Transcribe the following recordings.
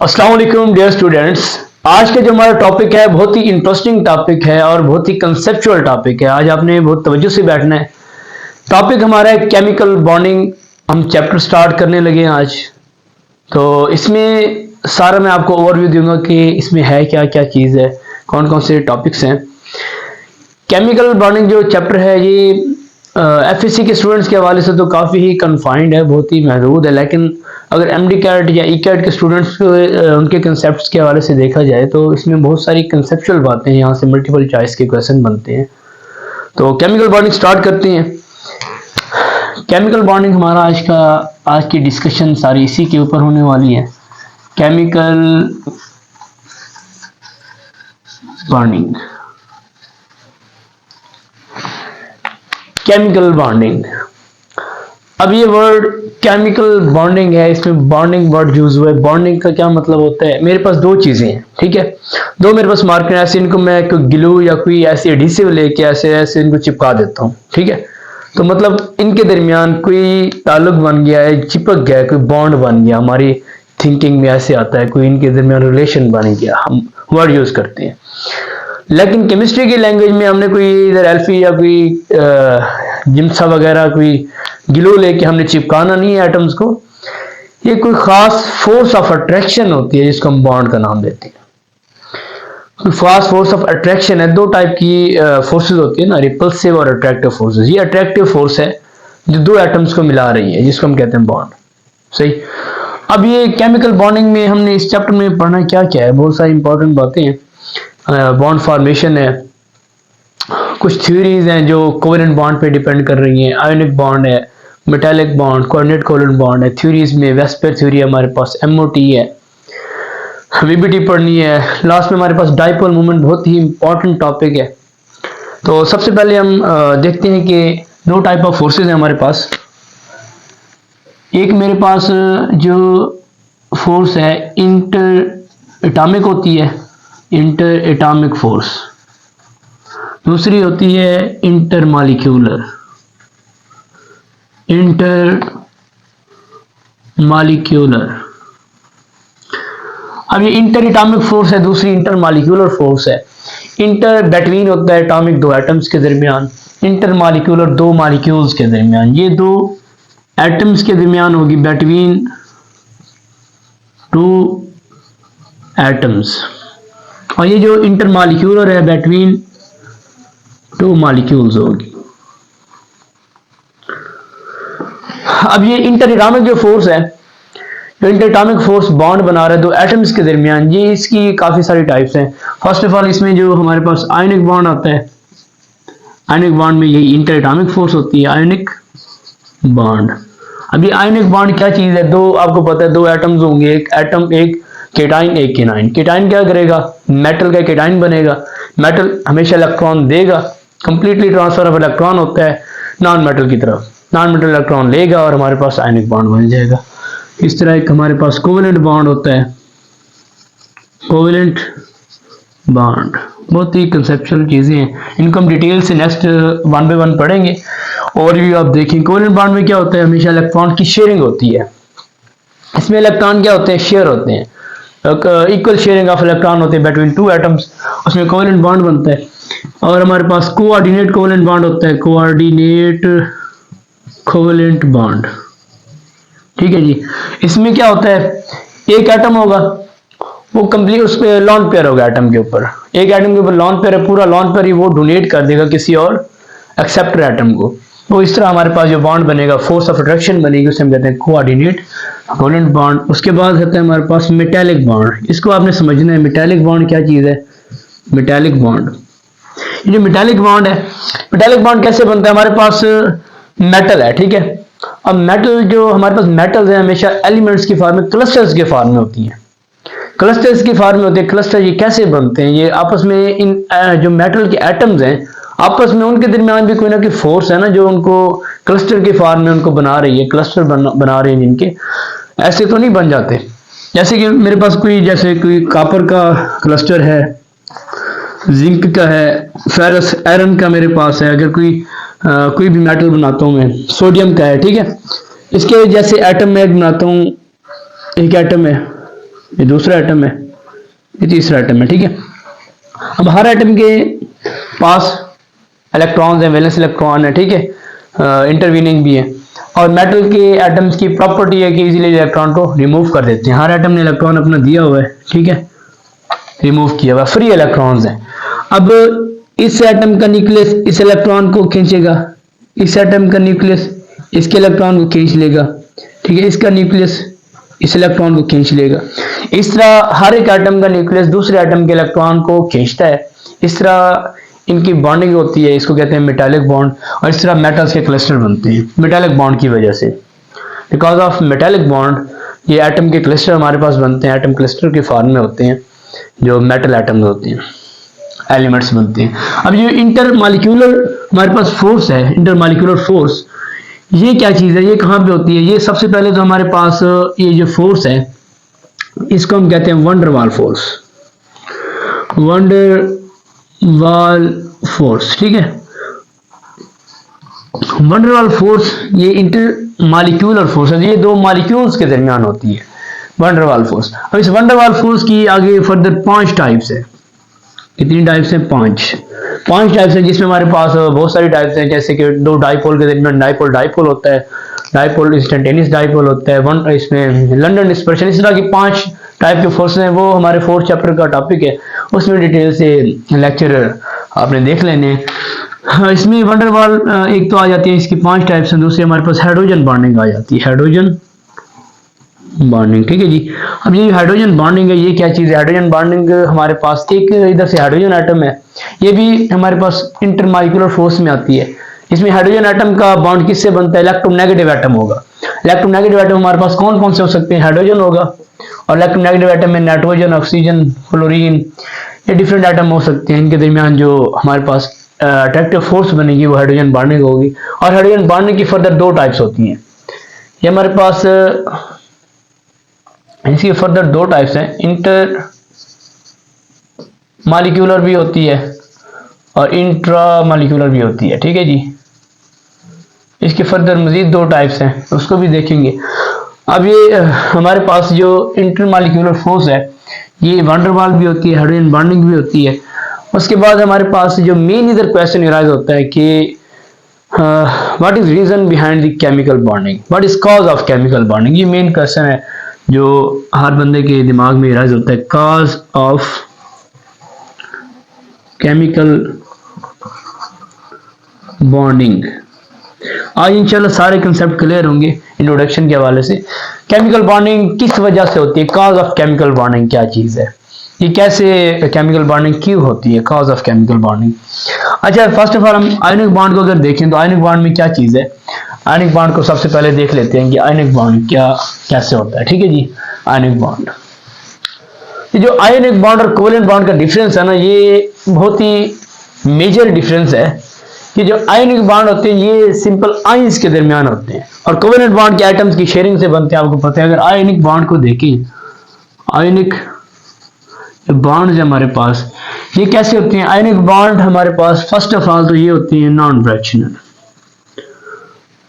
अस्सलाम वालेकुम dear students. आज का जो हमारा टॉपिक है बहुत ही इंटरेस्टिंग टॉपिक है और बहुत ही कंसेप्चुअल टॉपिक है। आज आपने बहुत तवज्जो से बैठना है। टॉपिक हमारा है केमिकल बॉन्डिंग। हम चैप्टर स्टार्ट करने लगे हैं आज। तो इसमें सारा मैं आपको ओवरव्यू दूंगा कि इसमें है क्या क्या चीज़ है, कौन कौन से टॉपिक्स हैं। केमिकल बॉन्डिंग जो चैप्टर है ये एफएससी के स्टूडेंट्स के हवाले से तो काफ़ी ही कन्फाइंड है, बहुत ही महदूद है। लेकिन अगर एमडी कैट या ई कैट के स्टूडेंट्स उनके कंसेप्ट के हवाले से देखा जाए तो इसमें बहुत सारी कंसेप्चुअल बातें हैं, यहाँ से मल्टीपल चॉइस के क्वेश्चन बनते हैं। तो केमिकल बॉन्डिंग स्टार्ट करते हैं। केमिकल बॉन्डिंग हमारा आज की डिस्कशन सारी इसी के ऊपर होने वाली है। Chemical bonding, chemical bonding. अब ये वर्ड केमिकल बॉन्डिंग है, इसमें बॉन्डिंग वर्ड यूज हुआ है। बॉन्डिंग का क्या मतलब होता है? मेरे पास दो चीजें हैं, ठीक है, दो मेरे पास मार्कर ऐसे, इनको मैं कोई ग्लू या कोई ऐसी एडिसिव लेके ऐसे ऐसे इनको चिपका देता हूँ, ठीक है। तो मतलब इनके दरमियान कोई ताल्लुक बन गया है, चिपक गया है, कोई बॉन्ड बन गया। हमारी थिंकिंग में ऐसे आता है, कोई इनके दरमियान रिलेशन बन गया, हम वर्ड यूज करते हैं। लेकिन केमिस्ट्री की लैंग्वेज में हमने कोई इधर एल्फी या कोई जिम्सा वगैरह कोई ग्लू लेके हमने चिपकाना नहीं है एटम्स को। ये कोई खास फोर्स ऑफ अट्रैक्शन होती है जिसको हम बॉन्ड का नाम देते हैं। कोई खास फोर्स ऑफ अट्रैक्शन है। दो टाइप की फोर्सेस होती है ना, रिपल्सिव और अट्रैक्टिव फोर्सेस। ये अट्रैक्टिव फोर्स है जो दो एटम्स को मिला रही है, जिसको हम कहते हैं बॉन्ड। सही। अब ये केमिकल बॉन्डिंग में हमने इस चैप्टर में पढ़ना क्या क्या है, बहुत सारी इंपॉर्टेंट बातें हैं। बॉन्ड फॉर्मेशन है, कुछ थ्योरीज हैं जो कोवेलेंट बॉन्ड पे डिपेंड कर रही हैं। आयोनिक बॉन्ड है, metallic bond, coordinate covalent bond है। थ्योरीज में वेस्पर थ्योरी हमारे पास, एमओटी है, वीबीटी पढ़नी है। लास्ट में हमारे पास डाइपोल मोमेंट, बहुत ही इंपॉर्टेंट टॉपिक है। तो सबसे पहले हम देखते हैं कि दो टाइप ऑफ फोर्सेज हैं हमारे पास। एक मेरे पास जो फोर्स है इंटर एटॉमिक होती है, इंटर एटॉमिक फोर्स। दूसरी होती है इंटर मॉलिक्यूलर, इंटर मॉलिक्यूलर। अब ये इंटर एटॉमिक फोर्स है, दूसरी इंटर मॉलिक्यूलर फोर्स है। इंटर बिटवीन होता है एटॉमिक दो एटम्स के दरमियान, इंटर मॉलिक्यूलर दो मॉलिक्यूल्स के दरमियान। ये दो एटम्स के दरमियान होगी, बिटवीन टू एटम्स। और ये जो इंटर मॉलिक्यूलर है, बिटवीन टू मॉलिक्यूल्स होगी। अब ये इंटर एटॉमिक जो फोर्स है, जो इंटर एटॉमिक फोर्स बॉन्ड बना रहा है दो एटम्स के दरमियान, ये इसकी काफी सारी टाइप्स हैं। फर्स्ट ऑफ ऑल इसमें जो हमारे पास आयनिक बॉन्ड आता है, आयनिक बॉन्ड में यही इंटर एटॉमिक फोर्स होती है, आयनिक बॉन्ड। अब ये आयनिक बॉन्ड क्या चीज है? दो, आपको पता है दो एटम्स होंगे, एक एटम एक केटाइन एक केनाइन। केटाइन क्या करेगा? मेटल का केटाइन बनेगा। मेटल हमेशा इलेक्ट्रॉन देगा, कंप्लीटली ट्रांसफर ऑफ इलेक्ट्रॉन होता है नॉन मेटल की तरफ। नॉन मेटल इलेक्ट्रॉन लेगा और हमारे पास आयनिक बॉन्ड बन जाएगा। इस तरह एक हमारे पास कोवेलेंट बॉन्ड होता है, कोवेलेंट बॉन्ड। बहुत ही कंसेप्चुअल चीजें हैं, इनको हम डिटेल से नेक्स्ट वन बाय वन पढ़ेंगे। और भी आप देखें कोवेलेंट बॉन्ड में क्या होता है, हमेशा इलेक्ट्रॉन की शेयरिंग होती है। इसमें इलेक्ट्रॉन क्या होते हैं? शेयर होते हैं, इक्वल शेयरिंग ऑफ इलेक्ट्रॉन होते हैं बिटवीन टू एटम्स, उसमें कोवेलेंट बॉन्ड बनता है। और हमारे पास कोऑर्डिनेट कोवेलेंट बॉन्ड होता है, कोऑर्डिनेट कोवेलेंट बॉन्ड, ठीक है जी। इसमें क्या होता है, एक एटम होगा वो कंप्लीट उस पर लॉन पेयर होगा, एटम के ऊपर एक एटम के ऊपर लॉन पेयर है, पूरा लॉन पेयर ही वो डोनेट कर देगा किसी और एक्सेप्टर एटम को। तो इस तरह हमारे पास जो बॉन्ड बनेगा, फोर्स ऑफ अट्रैक्शन बनेगी, उसे हम कहते हैं कोऑर्डिनेट कोवेलेंट बॉन्ड। उसके बाद होता है हमारे पास मेटालिक बॉन्ड। इसको आपने समझना है, मेटालिक बॉन्ड क्या चीज है? मेटालिक बॉन्ड, ये जो मेटालिक बॉन्ड है, मेटालिक बॉन्ड कैसे बनता है? हमारे पास मेटल है, ठीक है। अब मेटल जो हमारे पास मेटल्स हैं हमेशा एलिमेंट्स की फॉर्म में, क्लस्टर्स के फॉर्म में होती हैं, क्लस्टर्स की फॉर्म में होते हैं। क्लस्टर ये कैसे बनते हैं? ये आपस में इन जो मेटल के एटम्स हैं आपस में, उनके दरमियान भी कोई ना कोई फोर्स है ना, जो उनको क्लस्टर के फॉर्म में उनको बना रही है, क्लस्टर बना रहे हैं जिनके। ऐसे तो नहीं बन जाते। जैसे कि मेरे पास कोई, जैसे कोई कॉपर का क्लस्टर है, जिंक का है, फेरस आयरन का मेरे पास है। अगर कोई भी मेटल बनाता हूं मैं, सोडियम का है, ठीक है। इसके जैसे एटम में बनाता हूं, एक एटम है, ये दूसरा एटम है, ये तीसरा एटम है, ठीक है। अब हर एटम के पास इलेक्ट्रॉन्स हैं, वैलेंस इलेक्ट्रॉन है, ठीक है, इंटरवीनिंग भी है। और मेटल के एटम्स की प्रॉपर्टी है कि इजीली इलेक्ट्रॉन को रिमूव कर देते हैं। हर एटम ने इलेक्ट्रॉन अपना दिया हुआ है, ठीक है, रिमूव किया हुआ, फ्री इलेक्ट्रॉन्स हैं। अब इस एटम का न्यूक्लियस इस इलेक्ट्रॉन को खींचेगा, इस एटम का न्यूक्लियस इसके इलेक्ट्रॉन को खींच लेगा, ठीक है, इसका न्यूक्लियस इस इलेक्ट्रॉन को खींच लेगा। इस तरह हर एक एटम का न्यूक्लियस दूसरे एटम के इलेक्ट्रॉन को खींचता है। इस तरह इनकी बॉन्डिंग होती है, इसको कहते हैं मेटालिक बॉन्ड। और इस तरह मेटल्स के क्लस्टर बनते हैं मेटालिक बॉन्ड की वजह से। बिकॉज ऑफ मेटालिक बॉन्ड ये एटम के क्लस्टर हमारे पास बनते हैं, एटम क्लस्टर के फॉर्म में होते हैं, जो मेटल एटम्स होते हैं, एलिमेंट्स बनते हैं। अब ये इंटरमॉलिक्यूलर हमारे पास फोर्स है, इंटरमॉलिक्यूलर फोर्स, ये क्या चीज़ है, ये कहाँ पे होती है? ये सबसे पहले तो हमारे पास ये जो फोर्स है इसको हम कहते हैं वंडर वाल फोर्स, वंडर वाल फोर्स, ठीक है। वंडर वाल फोर्स ये इंटर मॉलिक्यूलर फोर्स है, ये दो मॉलिक्यूल्स के दरमियान होती है वंडर वाल फोर्स। अब इस वंडर वाल फोर्स की आगे फर्दर 5 टाइप्स है। कितनी टाइप्स हैं? 5 टाइप्स हैं, जिसमें हमारे पास बहुत सारी टाइप्स हैं। जैसे कि दो डाइपोल के दरमियान डाइपोल होता है, डाइपोल इंस्टेंटेनियस डाइपोल होता है, वन इसमें लंदन डिस्पर्शन। इस तरह की 5 टाइप के फोर्स हैं। वो हमारे 4th चैप्टर का टॉपिक है, उसमें डिटेल से लेक्चर आपने देख लेने हैं। हाँ, इसमें वंडर वाल एक तो आ जाती है, इसकी 5 टाइप्स हैं। दूसरी हमारे पास हाइड्रोजन बॉन्डिंग आ जाती है, हाइड्रोजन बॉन्डिंग, ठीक है जी। अब ये हाइड्रोजन बॉन्डिंग है, ये क्या चीज़ है? हाइड्रोजन बॉन्डिंग हमारे पास एक इधर से हाइड्रोजन एटम है, ये भी हमारे पास इंटरमॉलिक्यूलर फोर्स में आती है। इसमें हाइड्रोजन एटम का बॉन्ड किससे बनता है? इलेक्ट्रोनेगेटिव एटम होगा। इलेक्ट्रोनेगेटिव एटम हमारे पास कौन कौन से हो सकते हैं? हाइड्रोजन होगा, और इलेक्ट्रोनेगेटिव एटम में नाइट्रोजन, ऑक्सीजन, फ्लोरीन, ये डिफरेंट एटम हो सकते हैं। इनके दरमियान जो हमारे पास अट्रैक्टिव फोर्स बनेगी वो हाइड्रोजन बॉन्डिंग होगी। और हाइड्रोजन बॉन्डिंग की फर्दर 2 टाइप्स होती हैं। ये हमारे पास इसकी फर्दर 2 टाइप्स हैं, इंटर मॉलिक्यूलर भी होती है और इंट्रा मॉलिक्यूलर भी होती है, ठीक है जी। इसके फर्दर मजीद 2 टाइप्स हैं, उसको भी देखेंगे। अब ये हमारे पास जो इंटर मॉलिक्यूलर फोर्स है, ये वंडर वाल भी होती है, हाइड्रोजन बॉन्डिंग भी होती है। उसके बाद हमारे पास जो मेन इधर क्वेश्चन अराइज होता है कि what is reason behind the chemical bonding, what is cause of chemical bonding. ये मेन क्वेश्चन है जो हर बंदे के दिमाग में अराइज होता है, कॉज ऑफ केमिकल बॉन्डिंग। आज इंशाल्लाह सारे कंसेप्ट क्लियर होंगे इंट्रोडक्शन के हवाले से। केमिकल बॉन्डिंग किस वजह से होती है, कॉज ऑफ केमिकल बॉन्डिंग क्या चीज़ है, ये कैसे केमिकल बॉन्डिंग क्यों होती है, कॉज ऑफ केमिकल बॉन्डिंग। अच्छा, फर्स्ट ऑफ ऑल हम आयनिक बॉन्ड को अगर देखें तो आयनिक बॉन्ड में क्या चीज़ है। आयनिक बॉन्ड को सबसे पहले देख लेते हैं कि आयनिक बॉन्ड क्या कैसे होता है, ठीक है जी। आयनिक बॉन्ड, ये जो आयनिक बॉन्ड और कोवेलेंट बॉन्ड का डिफरेंस है ना, ये बहुत ही मेजर डिफरेंस है। कि जो आयनिक बॉन्ड होते हैं ये सिंपल आयंस के दरमियान होते हैं, और कोवेलेंट बॉन्ड के एटम्स की शेयरिंग से बनते हैं, आपको पता है। अगर आयनिक बॉन्ड को देखें, आयनिक बॉन्ड हमारे पास ये कैसे होते हैं? आयनिक बॉन्ड हमारे पास फर्स्ट ऑफ ऑल तो ये होती है नॉन डायरेक्शनल,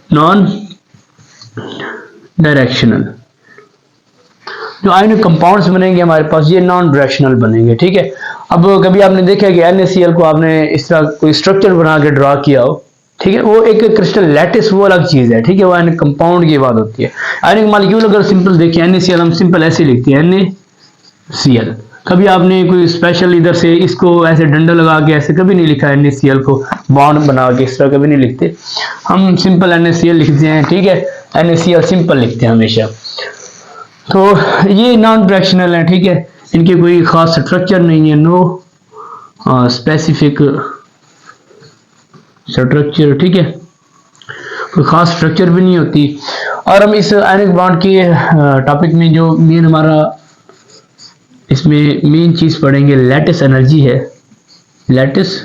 नॉन डायरेक्शनल। जो आयनिक कंपाउंड्स बनेंगे हमारे पास ये नॉन डायरेक्शनल बनेंगे, ठीक है। अब कभी आपने देखा कि NaCl को आपने इस तरह कोई स्ट्रक्चर बना के ड्रा किया हो, ठीक है, वो एक क्रिस्टल लैटिस वो अलग चीज है, ठीक है, वो आयनिक कंपाउंड की बात होती है। आयनिक मॉलिक्यूल अगर सिंपल देखिए, NaCl हम सिंपल ऐसे लिखते हैं, NaCl। कभी आपने कोई स्पेशल इधर से इसको ऐसे डंडा लगा के ऐसे कभी नहीं लिखा NaCl को बॉन्ड बना के, इस तरह कभी नहीं लिखते। हम सिंपल NaCl लिखते हैं, ठीक है, NaCl सिंपल लिखते हैं हमेशा। तो ये नॉन डायरेक्शनल है, ठीक है, इनके कोई खास स्ट्रक्चर नहीं है, नो स्पेसिफिक स्ट्रक्चर, ठीक है, कोई खास स्ट्रक्चर भी नहीं होती। और हम इस आयनिक बॉन्ड के टॉपिक में जो मेन हमारा इसमें मेन चीज पढ़ेंगे लैटिस एनर्जी है। लैटिस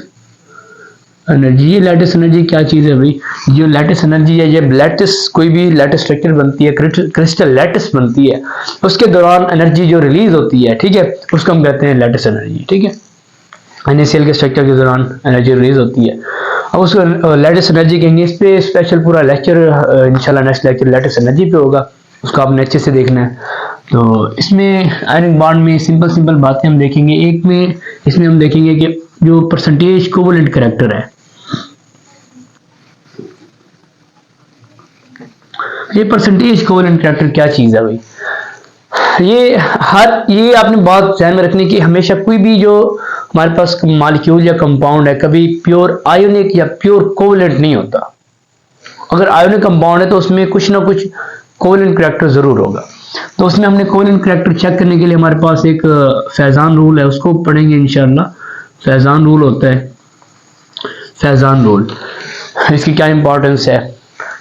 एनर्जी, ये लैटिस एनर्जी क्या चीज़ है भाई? जो लैटिस एनर्जी है, ये लैटिस कोई भी लैटिस स्ट्रक्चर बनती है, क्रिस्टल लैटिस बनती है, उसके दौरान एनर्जी जो रिलीज होती है, ठीक है, उसको हम कहते हैं लैटिस एनर्जी, ठीक है। NaCl के स्ट्रक्चर के दौरान एनर्जी रिलीज होती है, अब उसको लैटिस एनर्जी कहेंगे। इस पे स्पेशल पूरा लेक्चर इंशाल्लाह नेक्स्ट लेक्चर लैटिस एनर्जी पे होगा, उसको आपने अच्छे से देखना है। तो इसमें आयनिक बॉन्ड में सिंपल बातें हम देखेंगे। एक में इसमें हम देखेंगे कि जो परसेंटेज कोवलेंट कैरेक्टर है, ये परसेंटेज कोवलेंट कैरेक्टर क्या चीज है भाई? ये आपने बात ध्यान में रखनी कि हमेशा कोई भी जो हमारे पास मॉलिक्यूल या कंपाउंड है कभी प्योर आयोनिक या प्योर कोवलेंट नहीं होता। अगर आयोनिक कंपाउंड है तो उसमें कुछ ना कुछ कोवलेंट कैरेक्टर जरूर होगा। तो उसमें हमने कोवलेंट कैरेक्टर चेक करने के लिए हमारे पास एक फैजान रूल है, उसको पढ़ेंगे इंशाल्लाह। फैजान रूल होता है, फैजान रूल, इसकी क्या इंपॉर्टेंस है,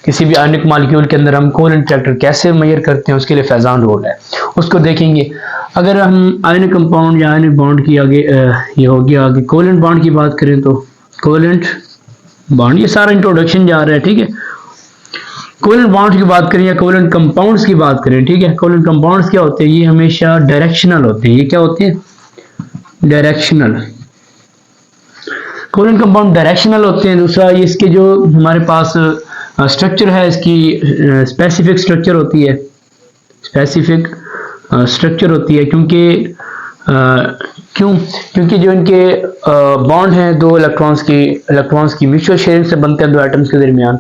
किसी भी आयनिक मॉलिक्यूल के अंदर हम कोवलेंट कैरेक्टर कैसे मेजर करते हैं, उसके लिए फैजान रूल है, उसको देखेंगे। अगर हम आयनिक कंपाउंड या आयनिक बॉन्ड की आगे ये हो गया, आगे कोवलेंट बॉन्ड की बात करें तो कोवलेंट बॉन्ड, ये सारा इंट्रोडक्शन जा रहा है, ठीक है। कोवलेंट बॉन्ड की बात करें या कोवलेंट कंपाउंड्स की बात करें, ठीक है। कोवलेंट कंपाउंड्स क्या होते हैं? ये हमेशा डायरेक्शनल होते हैं। ये क्या होते हैं? डायरेक्शनल। कोवलेंट कंपाउंड डायरेक्शनल होते हैं। दूसरा, ये इसके जो हमारे पास स्ट्रक्चर है, इसकी स्पेसिफिक स्ट्रक्चर होती है, स्पेसिफिक स्ट्रक्चर होती है, क्योंकि जो इनके बॉन्ड हैं दो इलेक्ट्रॉन्स की म्यूचुअल शेयरिंग से बनते हैं दो एटम्स के दरमियान।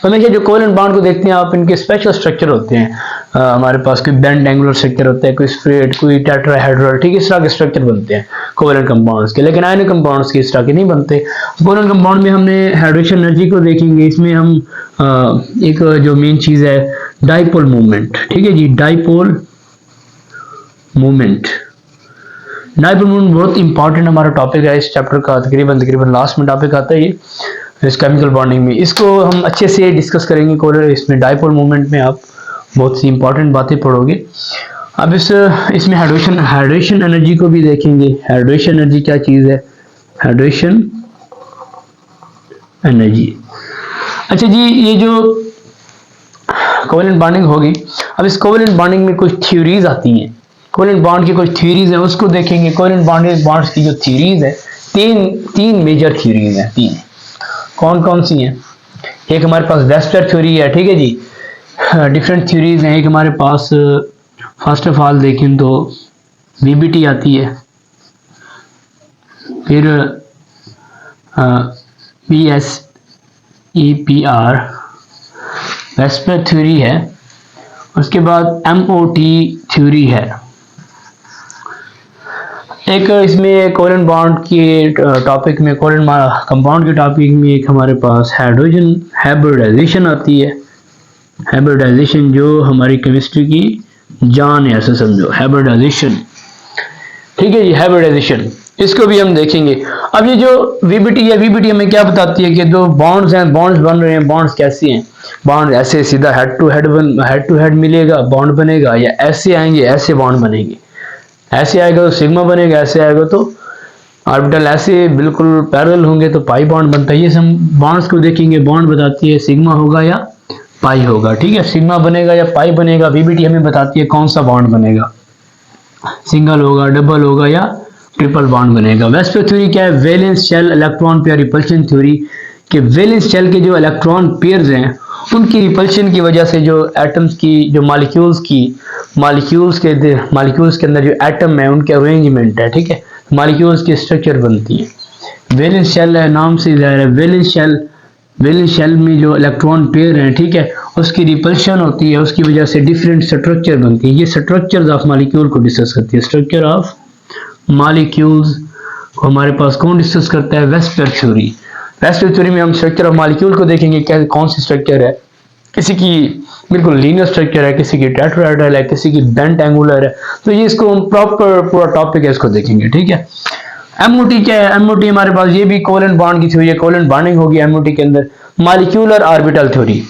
हमेशा जो कोवलेंट बॉन्ड को देखते हैं आप, इनके स्पेशल स्ट्रक्चर होते हैं। हमारे पास कोई बेंड एंगुलर स्ट्रक्चर होता है, कोई स्ट्रेट, कोई टेट्राहेड्रल, ठीक है, इस तरह के स्ट्रक्चर बनते हैं कोवलेंट कंपाउंड्स के। लेकिन आयनिक कंपाउंड्स के इस तरह के नहीं बनते। कोवलेंट कंपाउंड में हमने हाइड्रेशन एनर्जी को देखेंगे। इसमें हम एक जो मेन चीज है डाइपोल मूवमेंट, ठीक है जी, डाइपोल मूवमेंट। डाइपोल मूवमेंट बहुत इंपॉर्टेंट हमारा टॉपिक है इस चैप्टर का, तकरीबन लास्ट में टॉपिक आता है ये इस केमिकल बॉन्डिंग में। इसको हम अच्छे से डिस्कस करेंगे। कोवलेंट इसमें डाइपोल मूवमेंट में आप बहुत सी इंपॉर्टेंट बातें पढ़ोगे। अब इसमें हाइड्रेशन एनर्जी को भी देखेंगे। हाइड्रेशन एनर्जी क्या चीज है? Hydration energy. अच्छा जी, ये जो कोवलेंट बॉन्डिंग होगी, अब इस कोवलेंट बॉन्डिंग में कुछ थ्योरीज आती हैं। कोवलेंट बॉन्ड की कुछ थ्योरीज है, उसको देखेंगे। कोवलेंट बॉन्ड्स की जो थ्योरीज है, तीन मेजर थ्योरीज हैं। तीन कौन कौन सी हैं? एक हमारे पास वेस्टर थ्योरी है, ठीक है जी। डिफरेंट थ्योरीज हैं। एक हमारे पास फर्स्ट ऑफ ऑल देखें तो वीबीटी आती है, फिर VSEPR वेस्टर थ्योरी है, उसके बाद MOT थ्योरी है। एक इसमें कोवलेंट बॉन्ड के टॉपिक में, कोवलेंट कंपाउंड के टॉपिक में एक हमारे पास हाइड्रोजन हाइब्रिडाइजेशन आती है। हाइब्रिडाइजेशन जो हमारी केमिस्ट्री की जान है, ऐसे समझो, हाइब्रिडाइजेशन, ठीक है जी, हाइब्रिडाइजेशन, इसको भी हम देखेंगे। अब ये जो वीबीटी हमें क्या बताती है कि दो बॉन्ड्स हैं, बॉन्ड्स बन रहे हैं, बॉन्ड्स कैसे हैं? बॉन्ड ऐसे सीधा हेड टू हेड मिलेगा, बॉन्ड बनेगा, या ऐसे आएंगे, ऐसे बॉन्ड बनेंगे। ऐसे आएगा तो सिग्मा बनेगा, ऐसे आएगा तो ऑर्बिटल ऐसे बिल्कुल पैरेलल होंगे तो पाई बॉन्ड बनता है। ये हम बॉन्ड्स को देखेंगे। बॉन्ड बताती है सिग्मा होगा या पाई होगा, ठीक है, सिग्मा बनेगा या पाई बनेगा। वीबीटी हमें बताती है कौन सा बॉन्ड बनेगा, सिंगल होगा, डबल होगा या ट्रिपल बॉन्ड बनेगा। वेस्टर थ्योरी क्या है? Valence shell electron pair repulsion theory, कि वैलेंस शेल के जो इलेक्ट्रॉन पेयर्स हैं उनकी रिपल्शन की वजह से जो एटम्स की, जो मॉलिक्यूल्स के अंदर जो एटम है उनके अरेंजमेंट है, ठीक है, मॉलिक्यूल्स की स्ट्रक्चर बनती है। वैलेंस शेल है, नाम से जाहिर है। वैलेंस शेल में जो इलेक्ट्रॉन पेयर हैं, ठीक है, उसकी रिपल्शन होती है, उसकी वजह से डिफरेंट स्ट्रक्चर बनती है। ये स्ट्रक्चर्स ऑफ मॉलिक्यूल को डिस्कस करती है। स्ट्रक्चर ऑफ मॉलिक्यूल्स को हमारे पास कौन डिस्कस करता है? Wester theory. वेस्टर थ्योरी में हम स्ट्रक्चर ऑफ मॉलिक्यूल को देखेंगे, क्या कौन सी स्ट्रक्चर है। किसी की बिल्कुल लीनियर स्ट्रक्चर है, किसी की टेट्राहेड्रल है, किसी की बेंट एंगुलर है। तो ये इसको हम प्रॉपर पूरा टॉपिक है, इसको देखेंगे, ठीक है। एमओटी क्या है? एमओटी हमारे पास ये भी कोवलेंट बॉन्ड की थ्योरी है। कोवलेंट बॉन्डिंग होगी एमओटी के अंदर। Molecular orbital theory,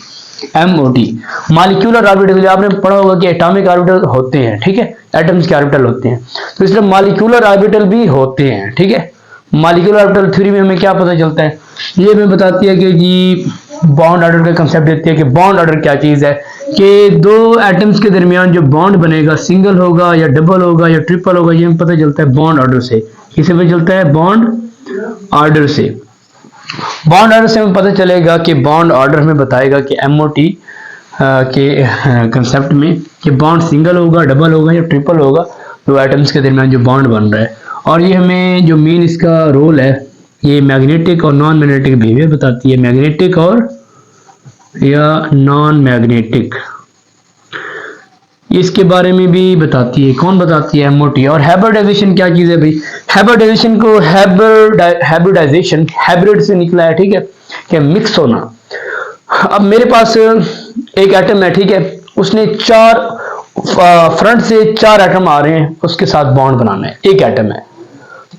MOT, molecular orbital. आपने पढ़ा होगा कि एटॉमिक ऑर्बिटल होते हैं, ठीक है, एटम्स के ऑर्बिटल होते हैं, तो इसलिए मॉलिक्यूलर ऑर्बिटल भी होते हैं, ठीक है। मॉलिक्यूलर ऑर्बिटल थ्योरी में हमें क्या पता चलता है? ये हमें बताती है कि जी बॉन्ड ऑर्डर का कंसेप्ट देती है कि बॉन्ड ऑर्डर क्या चीज है, कि दो एटम्स के दरमियान जो बॉन्ड बनेगा सिंगल होगा या डबल होगा या ट्रिपल होगा, ये हमें पता चलता है बॉन्ड ऑर्डर से। किसे पता चलता है? बॉन्ड ऑर्डर से। बॉन्ड ऑर्डर से हमें पता चलेगा कि बॉन्ड ऑर्डर हमें बताएगा कि एमओटी के कंसेप्ट में कि बॉन्ड सिंगल होगा, डबल होगा या ट्रिपल होगा, दो एटम्स के दरमियान जो बॉन्ड बन रहा है। और ये हमें जो मेन इसका रोल है, ये मैग्नेटिक और नॉन मैग्नेटिक बिहेवियर बताती है, मैग्नेटिक और या नॉन मैग्नेटिक, इसके बारे में भी बताती है। कौन बताती है? एमओटी। और हाइब्रिडाइजेशन क्या चीज है भाई? हाइब्रिडाइजेशन को हाइब्रिडाइजेशन हाइब्रिड से निकला है, ठीक है, कि मिक्स होना। अब मेरे पास एक एटम है, ठीक है, उसने चार फ्रंट से चार एटम आ रहे हैं, उसके साथ बॉन्ड बनाना है, एक एटम है,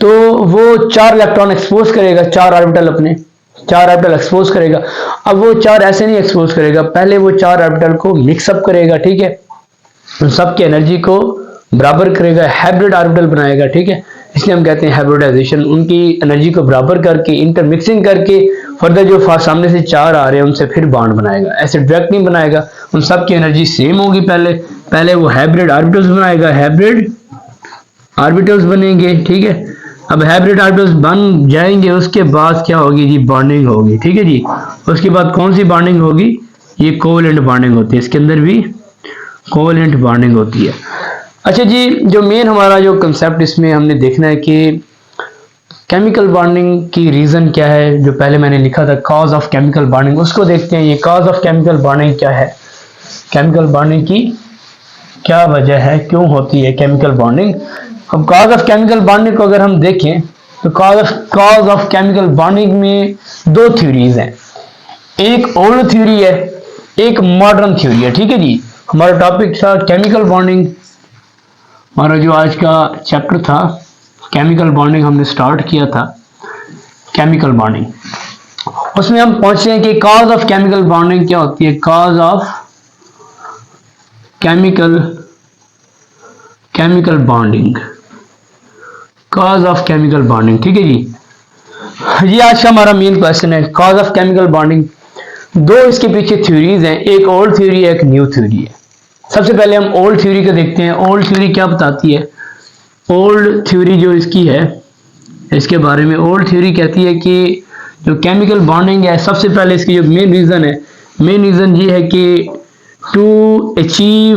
तो वो चार इलेक्ट्रॉन एक्सपोज करेगा, चार ऑर्बिटल अपने चार ऑर्बिटल एक्सपोज करेगा। अब वो चार ऐसे नहीं एक्सपोज करेगा, पहले वो चार ऑर्बिटल को मिक्सअप करेगा, ठीक है, उन सबकी एनर्जी को बराबर करेगा, हाइब्रिड ऑर्बिटल बनाएगा, ठीक है, इसलिए हम कहते हैं हाइब्रिडाइजेशन। उनकी एनर्जी को बराबर करके इंटरमिक्सिंग करके फर्दर जो सामने से चार आ रहे हैं उनसे फिर बॉन्ड बनाएगा, ऐसे डायरेक्ट नहीं बनाएगा, उन सबकी एनर्जी सेम होगी। पहले वो हाइब्रिड ऑर्बिटल्स बनाएगा, हाइब्रिड ऑर्बिटल्स बनेंगे, ठीक है। अब हाइब्रिड ऑर्बिटल्स बन जाएंगे, उसके बाद क्या होगी जी? बॉन्डिंग होगी, ठीक है जी। उसके बाद कौन सी बॉन्डिंग होगी? ये कोवेलेंट बॉन्डिंग होती है, इसके अंदर भी कोवेलेंट बॉन्डिंग होती है। अच्छा जी, जो मेन हमारा जो कंसेप्ट इसमें हमने देखना है कि केमिकल बॉन्डिंग की रीजन क्या है, जो पहले मैंने लिखा था कॉज ऑफ केमिकल बॉन्डिंग, उसको देखते हैं। ये कॉज ऑफ केमिकल बॉन्डिंग क्या है, केमिकल बॉन्डिंग की क्या वजह है, क्यों होती है केमिकल बॉन्डिंग। अब कॉज ऑफ केमिकल बॉन्डिंग को अगर हम देखें तो कॉज ऑफ केमिकल बॉन्डिंग में दो थ्योरीज हैं, एक ओल्ड थ्योरी है, एक मॉडर्न थ्योरी है, ठीक है जी। हमारा टॉपिक था केमिकल बॉन्डिंग, हमारा जो आज का चैप्टर था केमिकल बॉन्डिंग, हमने स्टार्ट किया था केमिकल बॉन्डिंग। उसमें हम पहुंचे हैं कि कॉज ऑफ केमिकल बॉन्डिंग क्या होती है, cause of chemical bonding, cause of chemical bonding, ठीक है जी। ये आज का हमारा मेन क्वेश्चन है, कॉज ऑफ केमिकल बॉन्डिंग। दो इसके पीछे थ्योरीज हैं, एक ओल्ड थ्योरी है, एक न्यू थ्योरी है। सबसे पहले हम ओल्ड थ्योरी को देखते हैं। ओल्ड थ्योरी क्या बताती है? ओल्ड थ्योरी जो इसकी है, इसके बारे में ओल्ड थ्योरी कहती है कि जो केमिकल बॉन्डिंग है, सबसे पहले इसकी जो मेन रीजन है, मेन रीजन ये है कि to achieve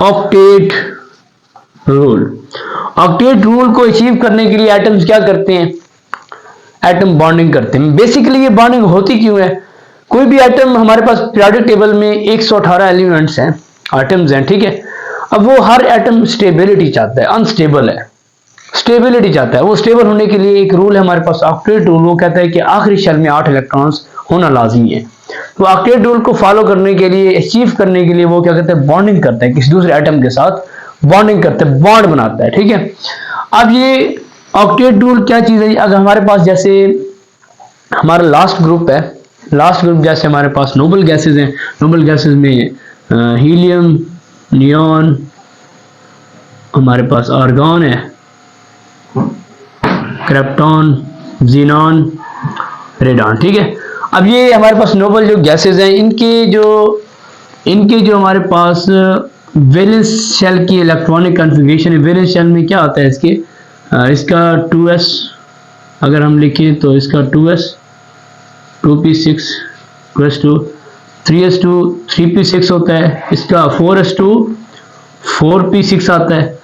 octet rule. Octet rule को अचीव करने के लिए एटम्स क्या करते हैं? एटम बॉन्डिंग करते हैं। बेसिकली ये बॉन्डिंग होती क्यों है? कोई भी एटम, हमारे पास पीरियोडिक टेबल में 118 एलिमेंट्स हैं, एटम्स हैं, ठीक है। अब वो हर एटम स्टेबिलिटी चाहता है, अनस्टेबल है, स्टेबिलिटी चाहता है। वो स्टेबल होने के लिए एक रूल है हमारे पास, ऑक्टेट रूल। वो कहता है कि आखिरी शेल में 8 इलेक्ट्रॉन्स होना लाजमी है। तो ऑक्टेट रूल को फॉलो करने के लिए, अचीव करने के लिए वो क्या करता है? बॉन्डिंग करता है, किसी दूसरे एटम के साथ बॉन्डिंग करता है, बॉन्ड बनाता है, ठीक है। अब ये ऑक्टेट रूल क्या चीज है? अगर हमारे पास जैसे हमारा लास्ट ग्रुप है, लास्ट ग्रुप जैसे हमारे पास नोबल गैसेज हैं, नोबल गैसेज में हीलियम, नियॉन, हमारे पास आर्गॉन है, क्रिप्टॉन, जीनॉन, रेडॉन, ठीक है। अब ये हमारे पास नोबल जो गैसेज हैं, इनके जो हमारे पास वैलेंस शेल की इलेक्ट्रॉनिक कॉन्फ़िगरेशन है। वैलेंस शेल में क्या आता है इसका 2s, अगर हम लिखें तो इसका 2s 2p6 2s2 3s2 3p6 होता है, इसका 4s2 4p6 आता है।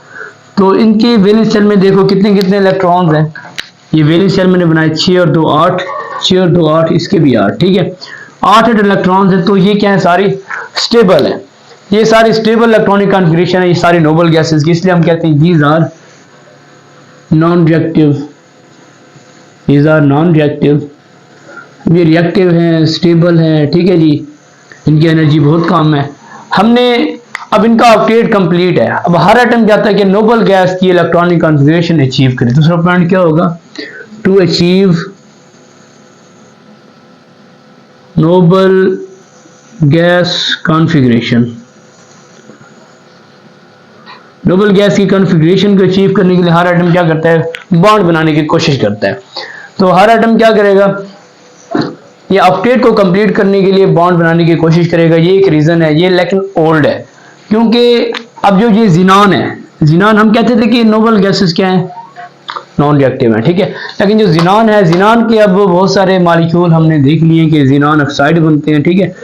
तो इनके वैलेंस शेल में देखो कितने कितने इलेक्ट्रॉन्स हैं। ये वैलेंस शेल मैंने बनाए 6 और 2 8, 6 और 2 8, इसके भी 8, ठीक है, 8 इलेक्ट्रॉन्स हैं। तो ये क्या है? सारी स्टेबल है, ये सारी स्टेबल इलेक्ट्रॉनिक कॉन्फ़िगरेशन है, ये सारी नोबल गैसेस की। इसलिए हम कहते हैं these are non reactive, these are non reactive. ये रिएक्टिव हैं, स्टेबल हैं, ठीक है जी, इनकी एनर्जी बहुत कम है। हमने अब इनका ऑक्टेट कंप्लीट है। अब हर एटम चाहता है कि नोबल गैस की इलेक्ट्रॉनिक कॉन्फ़िगरेशन अचीव करे। दूसरा पॉइंट क्या होगा? To achieve noble gas configuration. Noble gas की कॉन्फ़िगरेशन को अचीव करने के लिए हर एटम क्या करता है? बॉन्ड बनाने की कोशिश करता है। तो हर एटम क्या करेगा? ये ऑक्टेट को कंप्लीट करने के लिए बॉन्ड बनाने की कोशिश करेगा। ये एक रीजन है, ये लेकिन ओल्ड है, क्योंकि अब जो ये जिनान है, जिनान हम कहते थे कि नोबल गैसेस क्या है? नॉन रिएक्टिव है, ठीक है। लेकिन जो जिनान है, जिनान के अब बहुत सारे मॉलिक्यूल हमने देख लिए कि जिनान ऑक्साइड बनते हैं, ठीक है।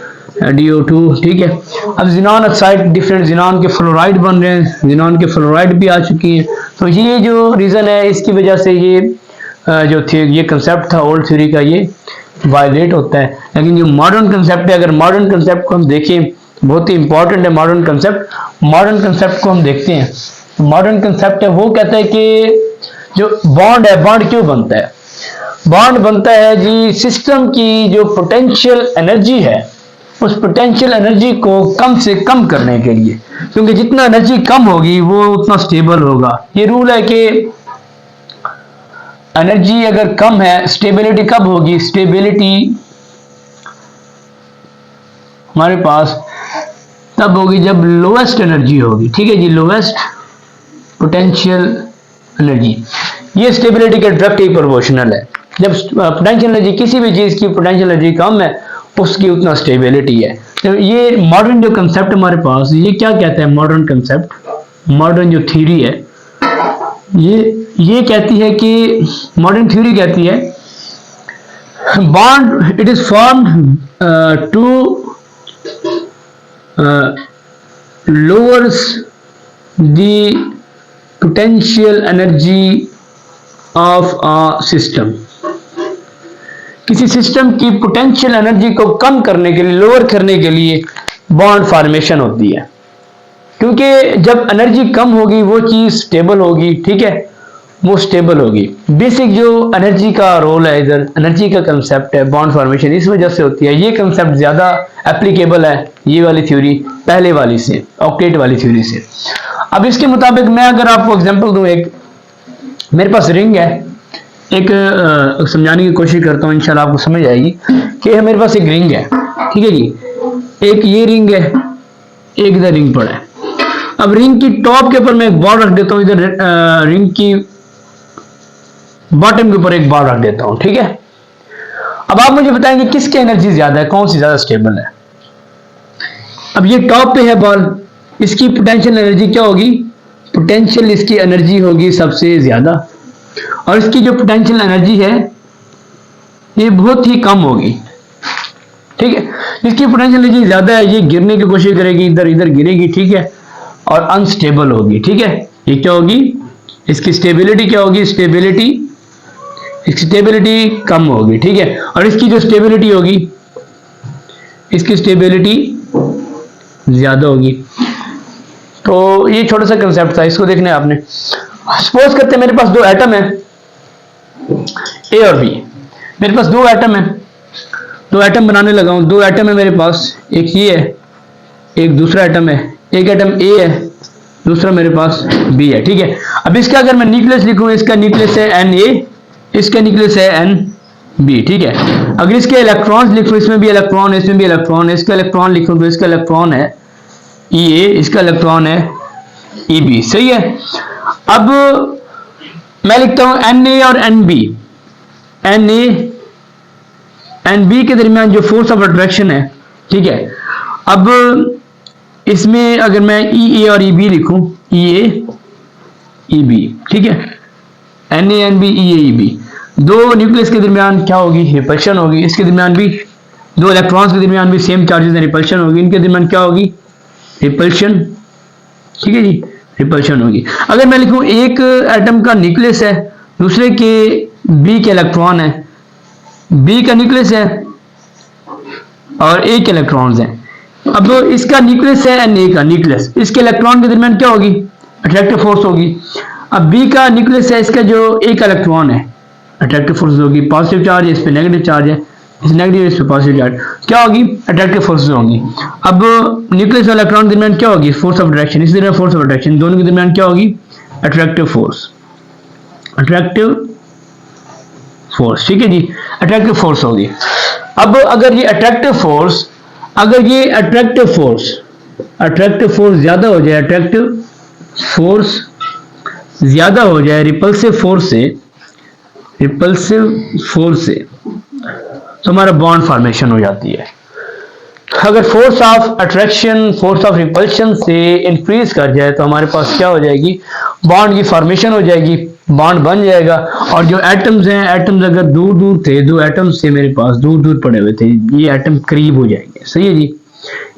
DO2, ठीक है। अब जिनान ऑक्साइड, डिफरेंट जिनान के फ्लोराइड बन रहे हैं, जिनान के फ्लोराइड भी आ चुकी है। तो ये जो रीज़न है इसकी वजह से ये जो थी ये कंसेप्ट था ओल्ड थ्योरी का, ये वायलेट होता है। लेकिन जो मॉडर्न कंसेप्ट है, अगर मॉडर्न कंसेप्ट को हम देखें, बहुत ही इंपॉर्टेंट है मॉडर्न कंसेप्ट। मॉडर्न कंसेप्ट को हम देखते हैं, मॉडर्न कंसेप्ट है वो कहता है कि जो बॉन्ड है, बॉन्ड क्यों बनता है? बॉन्ड बनता है जी सिस्टम की जो पोटेंशियल एनर्जी है, उस पोटेंशियल एनर्जी को कम से कम करने के लिए, क्योंकि जितना एनर्जी कम होगी वो उतना स्टेबल होगा। ये रूल है कि एनर्जी अगर कम है, स्टेबिलिटी कब होगी? स्टेबिलिटी हमारे पास तब होगी जब लोएस्ट एनर्जी होगी, ठीक है जी, लोएस्ट पोटेंशियल एनर्जी। ये स्टेबिलिटी के डायरेक्टली प्रोपोर्शनल है। जब पोटेंशियल एनर्जी, किसी भी चीज की पोटेंशियल एनर्जी कम है, उसकी उतना स्टेबिलिटी है। तो ये मॉडर्न जो कंसेप्ट हमारे पास, ये क्या कहता है मॉडर्न कंसेप्ट, मॉडर्न जो थ्योरी है, ये कहती है कि मॉडर्न थ्योरी कहती है bond it is formed to lowers the potential energy of a system। किसी सिस्टम की पोटेंशियल एनर्जी को कम करने के लिए, लोअर करने के लिए बॉन्ड फॉर्मेशन होती है। क्योंकि जब एनर्जी कम होगी वो चीज स्टेबल होगी, ठीक है, वो स्टेबल होगी। बेसिक जो एनर्जी का रोल है इधर, एनर्जी का कंसेप्ट है बॉन्ड फॉर्मेशन, इस वजह से होती है। ये कंसेप्ट ज्यादा एप्लीकेबल है ये वाली थ्योरी पहले वाली से, ऑक्टेट वाली थ्योरी से। अब इसके मुताबिक मैं अगर आपको एग्जांपल दूं, एक मेरे पास रिंग है, एक समझाने की कोशिश करता हूं, इंशाल्लाह आपको समझ आएगी कि मेरे पास एक रिंग है, ठीक है जी, एक ये रिंग है, एक इधर रिंग पड़ा है। अब रिंग की टॉप के ऊपर मैं एक बॉल रख देता हूं, इधर रिंग की बॉटम के ऊपर एक बॉल रख देता हूं, ठीक है। अब आप मुझे बताएंगे किसकी एनर्जी ज्यादा है, कौन सी ज्यादा स्टेबल है? अब ये टॉप पे है बॉल, इसकी पोटेंशियल एनर्जी क्या होगी? पोटेंशियल इसकी एनर्जी होगी सबसे ज्यादा, और इसकी जो पोटेंशियल एनर्जी है ये बहुत ही कम होगी, ठीक है। इसकी पोटेंशियल एनर्जी ज्यादा है, ये गिरने की कोशिश करेगी, इधर इधर गिरेगी, ठीक है, और अनस्टेबल होगी, ठीक है। ये क्या होगी? इसकी स्टेबिलिटी क्या होगी? स्टेबिलिटी कम होगी, ठीक है। और इसकी जो स्टेबिलिटी होगी, इसकी स्टेबिलिटी ज्यादा होगी। तो ये छोटा सा कंसेप्ट था, इसको देखना है आपने। सपोज करते हैं मेरे पास दो एटम है, ए और बी। मेरे पास दो एटम है, दो एटम बनाने लगा हूं। दो एटम है मेरे पास, एक ये है, एक दूसरा एटम है। एक एटम ए है, दूसरा मेरे पास बी है, ठीक है। अब इसका अगर मैं न्यूक्लियस लिखूं, इसका न्यूक्लियस है Na, इसका न्यूक्लियस है Nb, ठीक है। अगर इसके इलेक्ट्रॉन्स लिखूं, इसमें भी इलेक्ट्रॉन है, इसमें भी इलेक्ट्रॉन है। इसका इलेक्ट्रॉन लिखूं तो इसका इलेक्ट्रॉन है Ea, इसका इलेक्ट्रॉन है Eb, सही है। अब मैं लिखता हूं Na और Nb, Na Nb के दरमियान जो फोर्स ऑफ अट्रैक्शन है, ठीक है। अब इसमें अगर मैं Ea और Eb लिखूं, Ea Eb, ठीक है, Na Nb Ea Eb, दो न्यूक्लियस के दरमियान क्या होगी? रिपल्शन होगी। इसके दरमियान भी दो इलेक्ट्रॉन्स के दरमियान भी सेम चार्जेस हैं, रिपल्शन होगी। इनके दरमियान क्या होगी? रिपल्शन, ठीक है जी, रिपल्शन होगी। अगर मैं लिखूं एक एटम का न्यूक्लियस है, दूसरे के बी के इलेक्ट्रॉन है, बी का न्यूक्लियस है और ए के इलेक्ट्रॉन्स हैं। अब इसका न्यूक्लियस है Na का न्यूक्लियस, इसके इलेक्ट्रॉन के दरमियान क्या होगी? अट्रैक्टिव फोर्स होगी। अब बी का न्यूक्लियस है, इसका जो एक इलेक्ट्रॉन है, अट्रैक्टिव फोर्स होगी। पॉजिटिव चार्ज है, इस पे नेगेटिव चार्ज है, इस नेगेटिव इस पे पॉजिटिव चार्ज, क्या होगी? अट्रैक्टिव फोर्स होंगी। अब न्यूक्लियस और इलेक्ट्रॉन के दरमियान क्या होगी? Force of attraction. इस दरमियान फोर्स ऑफ अट्रैक्शन, दोनों के दरमियान क्या होगी? अट्रैक्टिव फोर्स, अट्रैक्टिव फोर्स, ठीक है जी, अट्रैक्टिव फोर्स होगी। अब अगर ये अट्रैक्टिव फोर्स, अगर ये अट्रैक्टिव फोर्स ज्यादा हो जाए, अट्रैक्टिव फोर्स ज्यादा हो जाए रिपल्सिव फोर्स से, तो हमारा बॉन्ड फॉर्मेशन हो जाती है। अगर force of attraction force of repulsion से इंक्रीज कर जाए तो हमारे पास क्या हो जाएगी? बॉन्ड की फॉर्मेशन हो जाएगी, बॉन्ड बन जाएगा। और जो एटम्स हैं, एटम्स अगर दूर दूर थे, दो एटम्स से मेरे पास दूर दूर पड़े हुए थे, ये एटम करीब हो जाएंगे, सही है जी।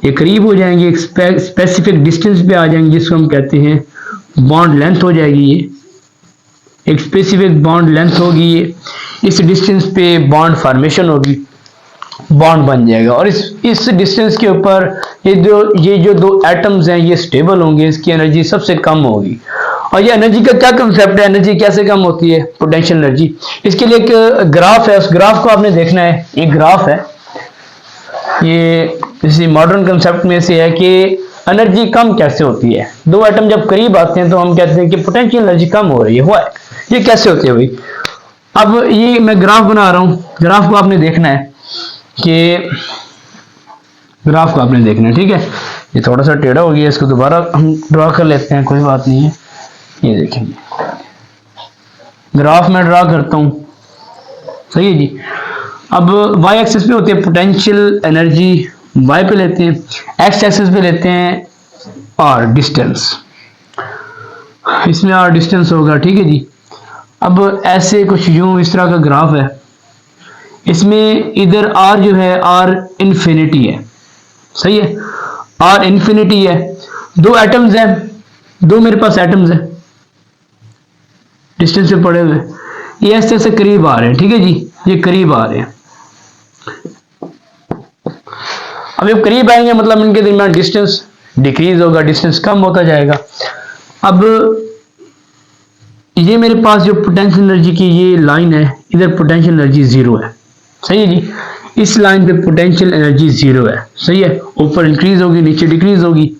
ये करीब हो जाएंगे, एक स्पेसिफिक डिस्टेंस पे आ जाएंगे जिसको हम कहते हैं बॉन्ड लेंथ हो जाएगी। ये एक स्पेसिफिक बॉन्ड लेंथ होगी, ये इस डिस्टेंस पे बॉन्ड फॉर्मेशन होगी, बॉन्ड बन जाएगा। और इस डिस्टेंस के ऊपर ये जो दो एटम्स हैं ये स्टेबल होंगे, इसकी एनर्जी सबसे कम होगी। और ये एनर्जी का क्या कंसेप्ट है, एनर्जी कैसे कम होती है, पोटेंशियल एनर्जी। इसके लिए एक ग्राफ है, उस ग्राफ को आपने देखना है। एक ग्राफ है, ये इसी मॉडर्न कंसेप्ट में से है कि एनर्जी कम कैसे होती है। दो एटम जब करीब आते हैं तो हम कहते हैं कि पोटेंशियल एनर्जी कम हो रही है, हुआ है। ये कैसे होती है भाई? अब ये मैं ग्राफ बना रहा हूं, ग्राफ को आपने देखना है कि ग्राफ को आपने देखना है, ठीक है। ये थोड़ा सा टेढ़ा हो गया, इसको दोबारा हम ड्रा कर लेते हैं, कोई बात नहीं है। ये देखेंगे ग्राफ में ड्रा करता हूं, सही है जी। अब वाई एक्सिस पे होती है पोटेंशियल एनर्जी, वाई पे लेते हैं, एक्स एक्सिस पे लेते हैं आर डिस्टेंस, इसमें आर डिस्टेंस होगा, ठीक है जी। अब ऐसे कुछ यूं इस तरह का ग्राफ है, इसमें इधर आर जो है आर इन्फिनिटी है, सही है, आर इन्फिनिटी है। दो एटम्स हैं, दो मेरे पास एटम्स हैं डिस्टेंस पे पड़े हुए, ये ऐसे ऐसे करीब आ रहे हैं, ठीक है जी, ये करीब आ रहे हैं। अब जब करीब आएंगे मतलब इनके दरमियान डिस्टेंस डिक्रीज होगा, डिस्टेंस कम होता जाएगा। अब ये मेरे पास जो पोटेंशियल एनर्जी की ये लाइन है, इधर पोटेंशियल एनर्जी जीरो है, सही है जी। इस लाइन पे पोटेंशियल एनर्जी जीरो है, सही है, ऊपर इंक्रीज होगी नीचे डिक्रीज होगी।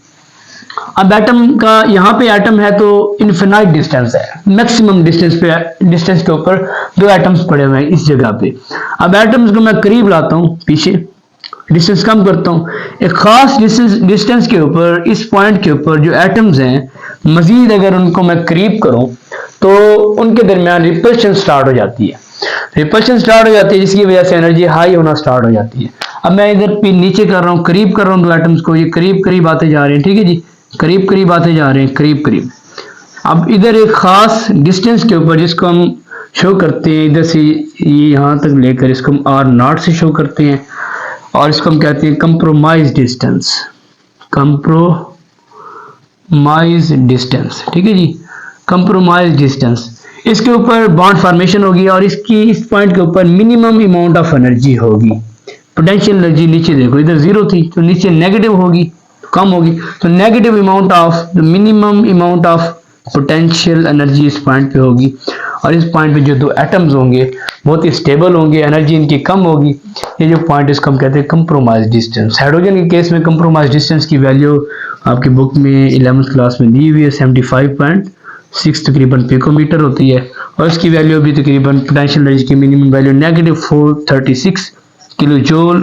अब एटम का यहाँ पे एटम है तो इनफिनाइट डिस्टेंस है, मैक्सिमम डिस्टेंस पे, डिस्टेंस के ऊपर दो एटम्स पड़े हुए हैं इस जगह पे। अब एटम्स को मैं करीब लाता हूँ, पीछे डिस्टेंस कम करता हूँ, एक खास डिस्टेंस के ऊपर, इस पॉइंट के ऊपर जो एटम्स हैं मजीद अगर उनको मैं करीब करूँ तो उनके दरमियान रिपल्शन स्टार्ट हो जाती है, रिपल्शन स्टार्ट हो जाती है, जिसकी वजह से एनर्जी हाई होना स्टार्ट हो जाती है। अब मैं इधर पे नीचे कर रहा हूँ, करीब कर रहा हूँ दो एटम्स को, ये करीब करीब आते जा रहे हैं, ठीक है जी, करीब करीब आते जा रहे हैं, करीब करीब। अब इधर एक खास डिस्टेंस के ऊपर जिसको हम शो करते हैं, इधर से यहाँ तक लेकर इसको हम आर नॉट से शो करते हैं, और इसको हम कहते हैं कंप्रोमाइज डिस्टेंस, कंप्रोमाइज डिस्टेंस, ठीक है जी, कंप्रोमाइज डिस्टेंस। इसके ऊपर बॉन्ड फॉर्मेशन होगी और इसकी इस पॉइंट के ऊपर मिनिमम अमाउंट ऑफ एनर्जी होगी। पोटेंशियल एनर्जी नीचे देखो, इधर जीरो थी तो नीचे नेगेटिव होगी, कम होगी, तो negative amount of the minimum amount of potential energy इस पॉइंट पे होगी। और इस पॉइंट पे जो दो एटम्स होंगे बहुत ही स्टेबल होंगे, एनर्जी इनकी कम होगी। ये जो पॉइंट इसको हम कहते हैं कंप्रोमाइज डिस्टेंस। हाइड्रोजन के केस में कंप्रोमाइज डिस्टेंस की वैल्यू आपकी बुक में 11th क्लास में दी हुई है, 75.6 तकरीबन पिकोमीटर होती है, और इसकी वैल्यू भी तकरीबन पोटेंशियल एनर्जी की minimum value -436 kilo joule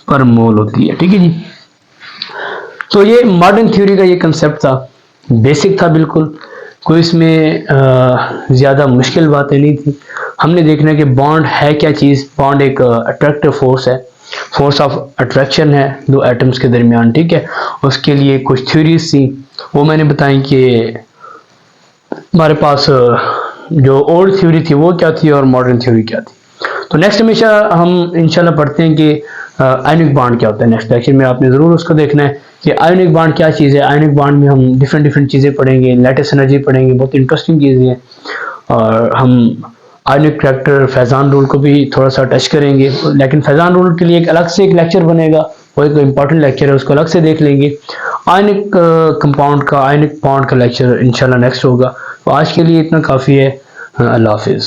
per mole होती है, ठीक है जी। तो ये मॉडर्न थ्योरी का ये कंसेप्ट था, बेसिक था बिल्कुल, कोई इसमें ज़्यादा मुश्किल बातें नहीं थी। हमने देखना है कि बॉन्ड है क्या चीज़। बॉन्ड एक अट्रैक्टिव फोर्स है, फोर्स ऑफ अट्रैक्शन है दो एटम्स के दरमियान, ठीक है। उसके लिए कुछ थ्योरीज थी, वो मैंने बताई कि हमारे पास जो ओल्ड थ्योरी थी वो क्या थी और मॉडर्न थ्योरी क्या थी। तो नेक्स्ट हमेशा हम इंशाल्लाह पढ़ते हैं कि आयनिक बॉन्ड क्या होता है। नेक्स्ट लेक्चर में आपने ज़रूर उसको देखना है कि आयनिक बॉन्ड क्या चीज़ है। आयनिक बॉन्ड में हम डिफरेंट चीज़ें पढ़ेंगे, लैटिस एनर्जी पढ़ेंगे, बहुत इंटरेस्टिंग चीज़ें हैं। और हम आयनिक करैक्टर फैजान रूल को भी थोड़ा सा टच करेंगे, लेकिन फैजान रूल के लिए एक अलग से एक लेक्चर बनेगा, वो एक इंपॉर्टेंट लेक्चर है, उसको अलग से देख लेंगे। आयनिक कंपाउंड का, आयनिक बॉन्ड का लेक्चर इंशाल्लाह नेक्स्ट होगा। तो आज के लिए इतना काफ़ी है। अल्लाह हाफिज़।